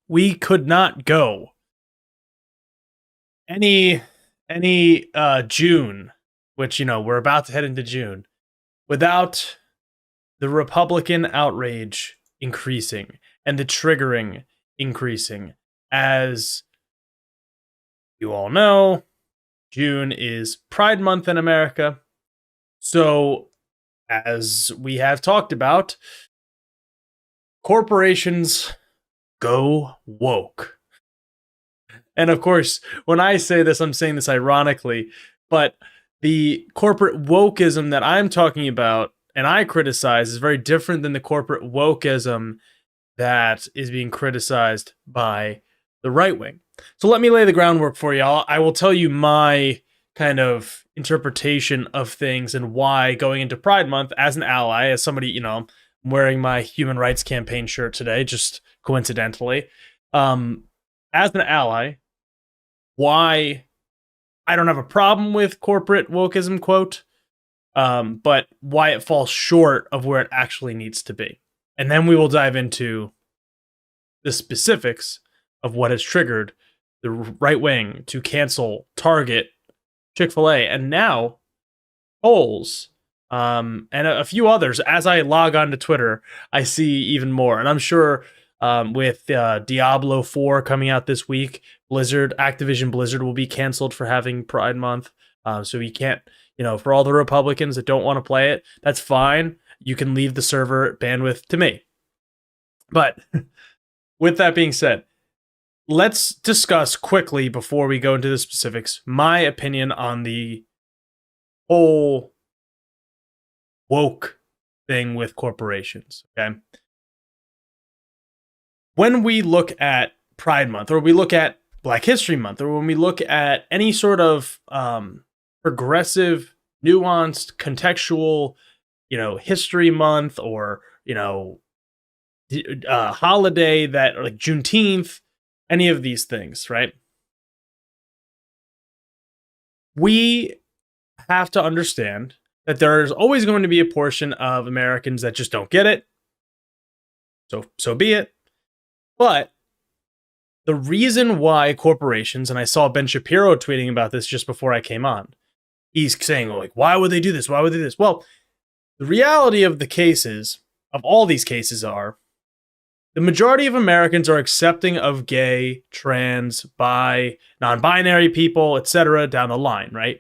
we could not go any June, which we're about to head into June, without the Republican outrage increasing and the triggering increasing. As you all know, June is Pride Month in America. So, as we have talked about, corporations go woke. And of course, when I say this, I'm saying this ironically, but the corporate wokeism that I'm talking about and I criticize is very different than the corporate wokeism that is being criticized by the right wing. So let me lay the groundwork for y'all. I will tell you my kind of interpretation of things and why going into Pride Month as an ally, as somebody, I'm wearing my human rights campaign shirt today, just coincidentally. As an ally, why I don't have a problem with corporate wokeism, quote, but why it falls short of where it actually needs to be. And then we will dive into the specifics of what has triggered the right wing to cancel Target, Chick-fil-A, and now Kohl's, and a few others. As I log on to Twitter, I see even more. And I'm sure with Diablo 4 coming out this week, Activision Blizzard will be canceled for having Pride Month. So you can't, for all the Republicans that don't want to play it, that's fine. You can leave the server bandwidth to me. But with that being said, let's discuss quickly, before we go into the specifics, my opinion on the whole woke thing with corporations, okay? When we look at Pride Month, or we look at Black History Month, or when we look at any sort of progressive, nuanced, contextual, history month, or, holiday that, or like Juneteenth, any of these things, right? We have to understand that there's always going to be a portion of Americans that just don't get it. So be it. But the reason why corporations, and I saw Ben Shapiro tweeting about this just before I came on, he's saying, like, why would they do this? Why would they do this? Well, the reality of the cases, of all these cases, are the majority of Americans are accepting of gay, trans, bi, non-binary people, etc. down the line, right?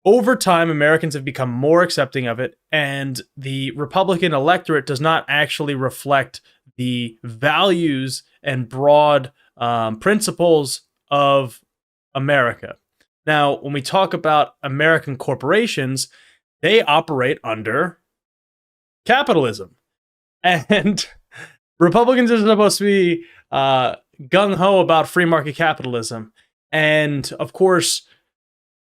Over time, Americans have become more accepting of it, and the Republican electorate does not actually reflect the values and broad principles of America. Now, when we talk about American corporations, they operate under capitalism. And Republicans are supposed to be gung-ho about free market capitalism. And, of course,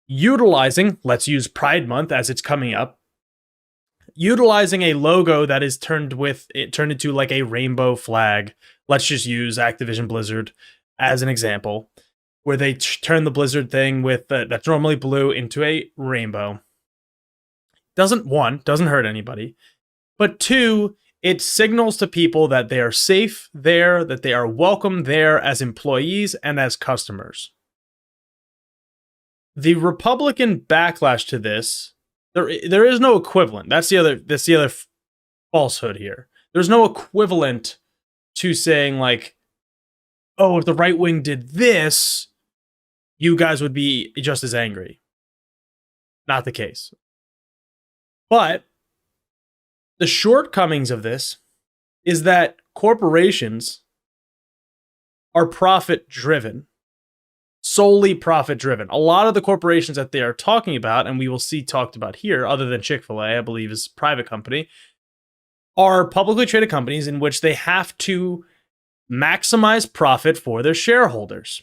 utilizing, let's use Pride Month as it's coming up, utilizing a logo that is turned into like a rainbow flag. Let's just use Activision Blizzard as an example, where they turn the Blizzard thing with that's normally blue into a rainbow. Doesn't hurt anybody, but two, it signals to people that they are safe there, that they are welcome there as employees and as customers. The Republican backlash to this, there is no equivalent. That's the other falsehood here. There's no equivalent to saying, like, oh, if the right wing did this, you guys would be just as angry. Not the case. But the shortcomings of this is that corporations are profit-driven. Solely profit-driven. A lot of the corporations that they are talking about, and we will see talked about here, other than Chick-fil-A, I believe is a private company, are publicly traded companies in which they have to maximize profit for their shareholders.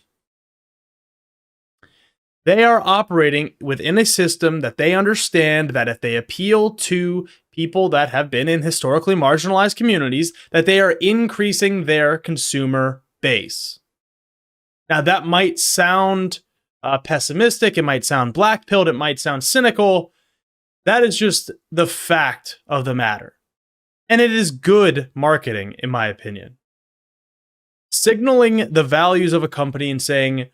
They are operating within a system that they understand that if they appeal to people that have been in historically marginalized communities, that they are increasing their consumer base. Now, that might sound pessimistic, it might sound black-pilled, it might sound cynical. That is just the fact of the matter. And it is good marketing, in my opinion. signaling the values of a company and saying,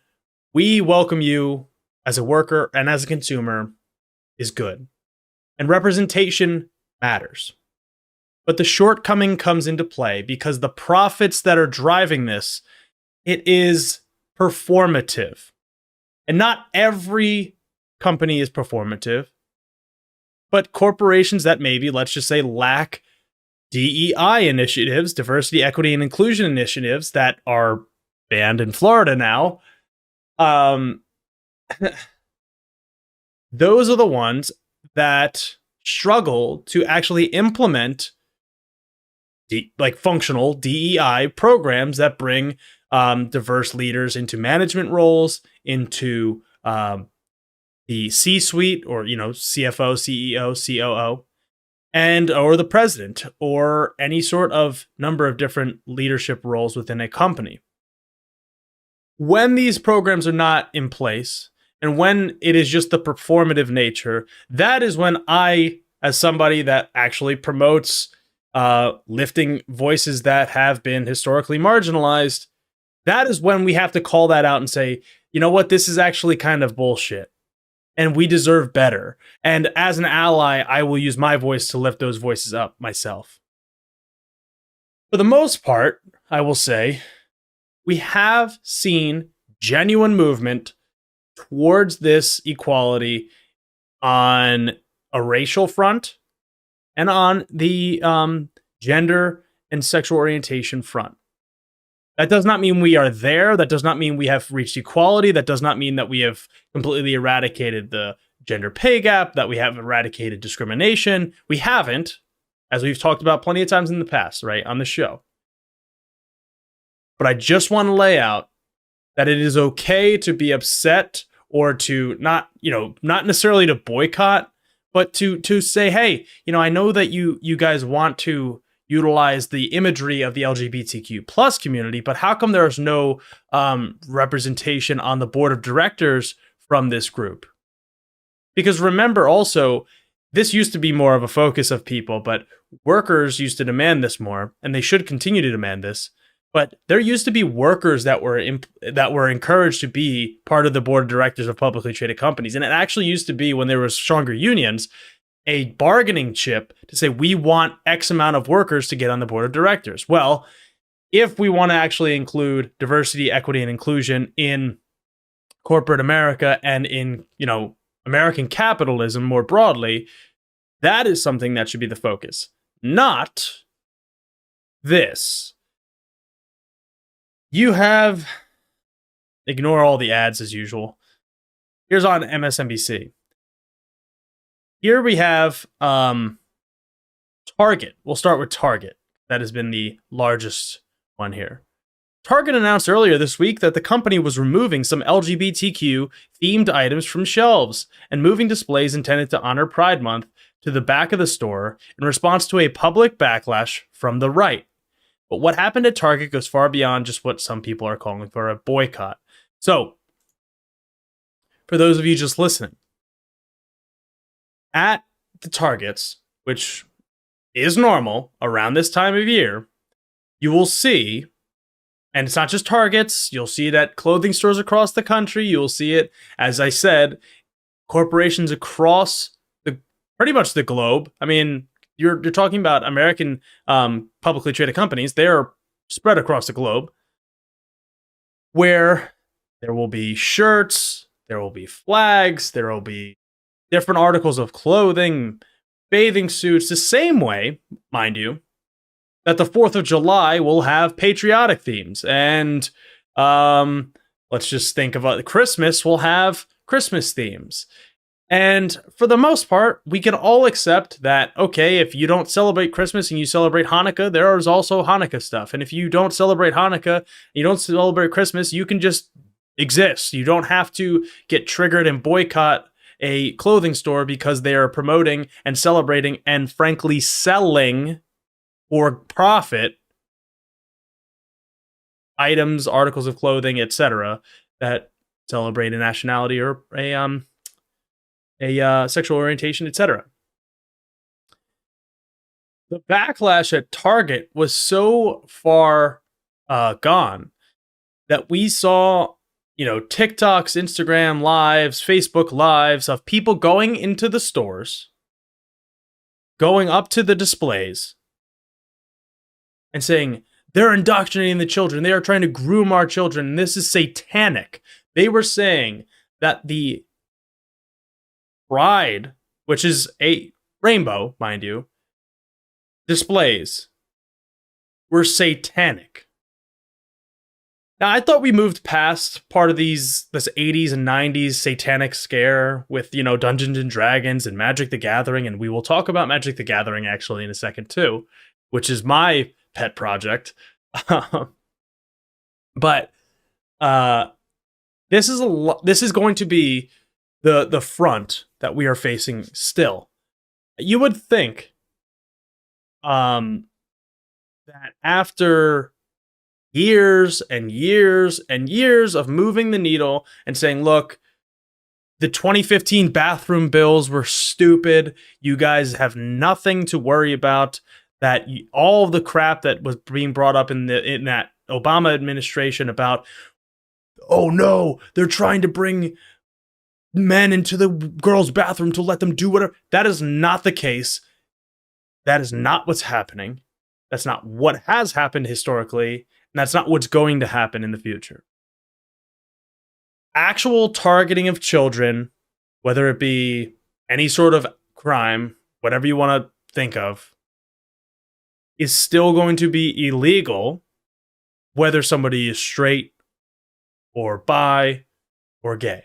we welcome you as a worker and as a consumer is good. And representation matters. But the shortcoming comes into play because the profits that are driving this, it is performative. And not every company is performative, but corporations that maybe, let's just say, lack DEI initiatives, diversity, equity, and inclusion initiatives that are banned in Florida now, those are the ones that struggle to actually implement functional DEI programs that bring diverse leaders into management roles, into the C-suite, or CFO, CEO, COO, and or the president, or any sort of number of different leadership roles within a company. When these programs are not in place, and when it is just the performative nature, that is when I, as somebody that actually promotes lifting voices that have been historically marginalized, that is when we have to call that out and say, you know what, this is actually kind of bullshit. And we deserve better. And as an ally, I will use my voice to lift those voices up myself. For the most part, I will say, we have seen genuine movement towards this equality on a racial front and on the gender and sexual orientation front. That does not mean we are there. That does not mean we have reached equality. That does not mean that we have completely eradicated the gender pay gap, that we have eradicated discrimination. We haven't, as we've talked about plenty of times in the past, right, on the show. But I just want to lay out that it is okay to be upset, or to not necessarily to boycott, but to say, hey, I know that you guys want to utilize the imagery of the LGBTQ plus community, but how come there's no representation on the board of directors from this group? Because remember also, this used to be more of a focus of people, but workers used to demand this more, and they should continue to demand this. But there used to be workers that were encouraged to be part of the board of directors of publicly traded companies. And it actually used to be, when there was stronger unions, a bargaining chip to say, we want X amount of workers to get on the board of directors. Well, if we want to actually include diversity, equity, and inclusion in corporate America and in, American capitalism more broadly, that is something that should be the focus, not this. You have, ignore all the ads as usual. Here's on MSNBC. Here we have Target. We'll start with Target. That has been the largest one here. Target announced earlier this week that the company was removing some LGBTQ themed items from shelves and moving displays intended to honor Pride Month to the back of the store in response to a public backlash from the right. But what happened at Target goes far beyond just what some people are calling for a boycott. So, for those of you just listening, at the Targets, which is normal around this time of year, you will see, and it's not just Targets, you'll see it at clothing stores across the country, you'll see it, as I said, corporations across pretty much the globe. I mean, you're talking about American publicly traded companies. They are spread across the globe, where there will be shirts, there will be flags, there will be different articles of clothing, bathing suits, the same way, mind you, that the 4th of July will have patriotic themes. And let's just think about Christmas will have Christmas themes. And for the most part, we can all accept that, okay, if you don't celebrate Christmas and you celebrate Hanukkah, there is also Hanukkah stuff. And if you don't celebrate Hanukkah, you don't celebrate Christmas, you can just exist. You don't have to get triggered and boycott a clothing store because they are promoting and celebrating and frankly selling for profit items, articles of clothing, etc., that celebrate a nationality or a sexual orientation, etc. The backlash at Target was so far gone, that we saw, TikToks, Instagram lives, Facebook lives of people going into the stores, going up to the displays, and saying, they're indoctrinating the children. They are trying to groom our children. And this is satanic. They were saying that the pride, which is a rainbow, mind you, displays were satanic. Now, I thought we moved past part of this 80s and 90s satanic scare with, Dungeons and Dragons and Magic the Gathering, and we will talk about Magic the Gathering actually in a second too, which is my pet project. But this is going to be the front that we are facing still. You would think that after years and years and years of moving the needle and saying, look, the 2015 bathroom bills were stupid. You guys have nothing to worry about. That all of the crap that was being brought up in that Obama administration about, oh no, they're trying to bring men into the girls' bathroom to let them do whatever. That is not the case. That is not what's happening. That's not what has happened historically, and that's not what's going to happen in the future. Actual targeting of children, whether it be any sort of crime, whatever you want to think of, is still going to be illegal, whether somebody is straight or bi or gay.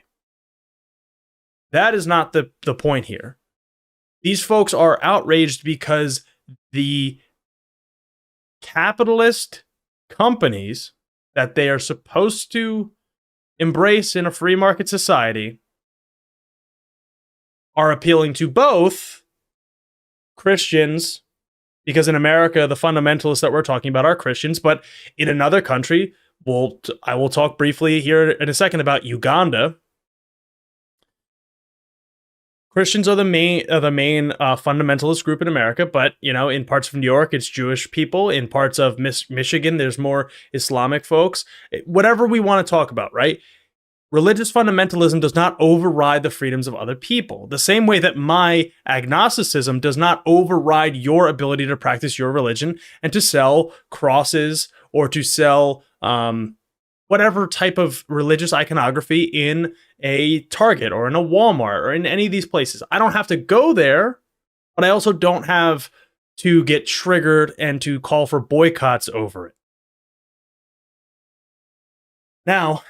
That is not the point here. These folks are outraged because the capitalist companies that they are supposed to embrace in a free market society are appealing to both Christians, because in America, the fundamentalists that we're talking about are Christians, but in another country, I will talk briefly here in a second about Uganda. Christians are the main fundamentalist group in America, but in parts of New York, it's Jewish people. In parts of Michigan, there's more Islamic folks. Whatever we want to talk about, right? Religious fundamentalism does not override the freedoms of other people. The same way that my agnosticism does not override your ability to practice your religion and to sell crosses or to sell whatever type of religious iconography in a Target or in a Walmart or in any of these places. I don't have to go there, but I also don't have to get triggered and to call for boycotts over it. Now,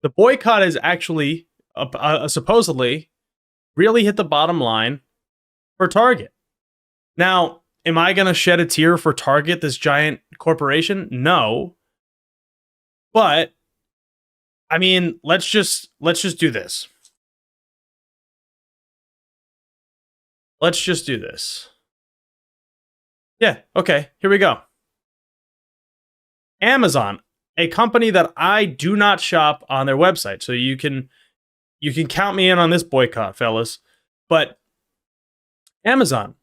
the boycott is actually supposedly really hit the bottom line for Target. Now, am I going to shed a tear for Target, this giant corporation? No. But I mean, let's just do this. Let's just do this. Yeah, okay, here we go. Amazon, a company that I do not shop on their website, so you can count me in on this boycott, fellas. But Amazon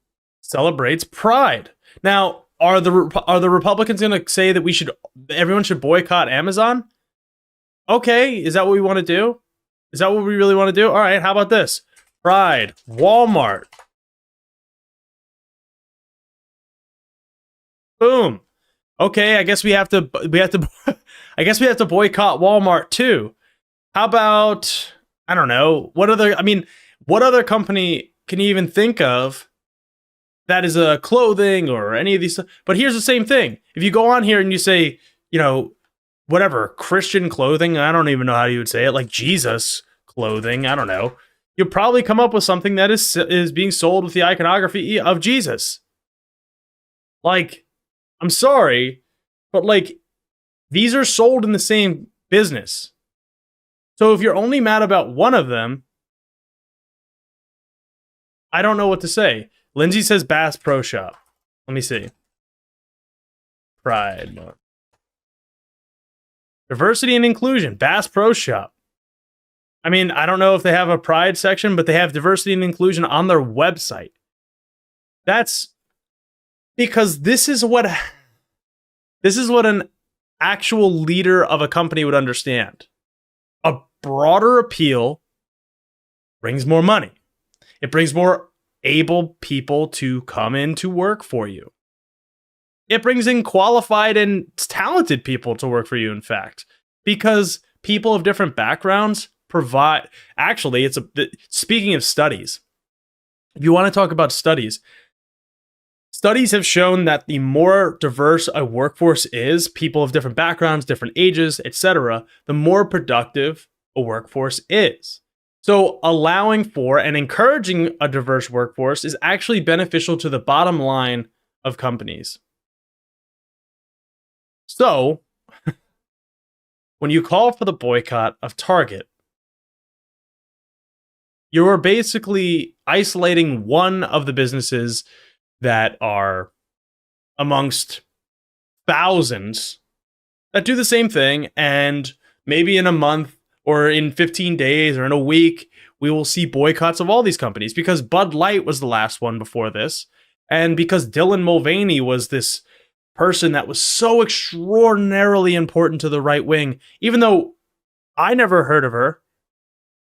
celebrates Pride. Now, are the Republicans going to say that everyone should boycott Amazon? Okay, is that what we want to do? Is that what we really want to do? All right, how about this? Pride, Walmart. Boom. Okay, I guess we have to I guess we have to boycott Walmart too. How about, I don't know, what other company can you even think of that is a clothing or any of these? But here's the same thing. If you go on here and you say, whatever, Christian clothing, I don't even know how you would say it, like Jesus clothing, I don't know. You'll probably come up with something that is being sold with the iconography of Jesus. Like, I'm sorry, but these are sold in the same business. So if you're only mad about one of them, I don't know what to say. Lindsay says Bass Pro Shop. Let me see. Pride. Diversity and inclusion. Bass Pro Shop. I mean, I don't know if they have a Pride section, but they have diversity and inclusion on their website. That's because this is what This is what an actual leader of a company would understand. A broader appeal brings more money. It brings more able people to come in to work for you. It brings in qualified and talented people to work for you, in fact, because people of different backgrounds provide. Actually, speaking of studies, if you want to talk about studies, studies have shown that the more diverse a workforce is, people of different backgrounds, different ages, etc., the more productive a workforce is. So allowing for and encouraging a diverse workforce is actually beneficial to the bottom line of companies. So, when you call for the boycott of Target, you are basically isolating one of the businesses that are amongst thousands that do the same thing, and maybe in a month or in 15 days or in a week, we will see boycotts of all these companies, because Bud Light was the last one before this, and because Dylan Mulvaney was this person that was so extraordinarily important to the right wing, even though I never heard of her.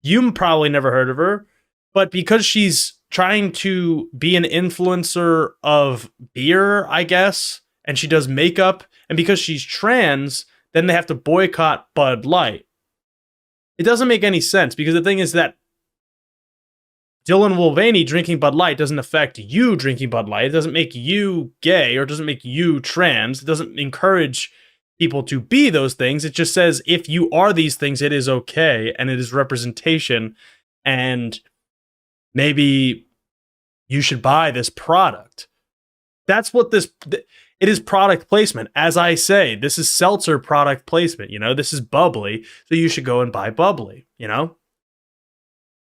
You probably never heard of her, but because she's trying to be an influencer of beer, I guess, and she does makeup, and because she's trans, then they have to boycott Bud Light. It doesn't make any sense, because the thing is that Dylan Mulvaney drinking Bud Light doesn't affect you drinking Bud Light. It doesn't make you gay, or it doesn't make you trans. It doesn't encourage people to be those things. It just says if you are these things, it is okay, and it is representation, and maybe you should buy this product. That's what it is, product placement. As I say, this is seltzer product placement, this is bubbly, so you should go and buy bubbly,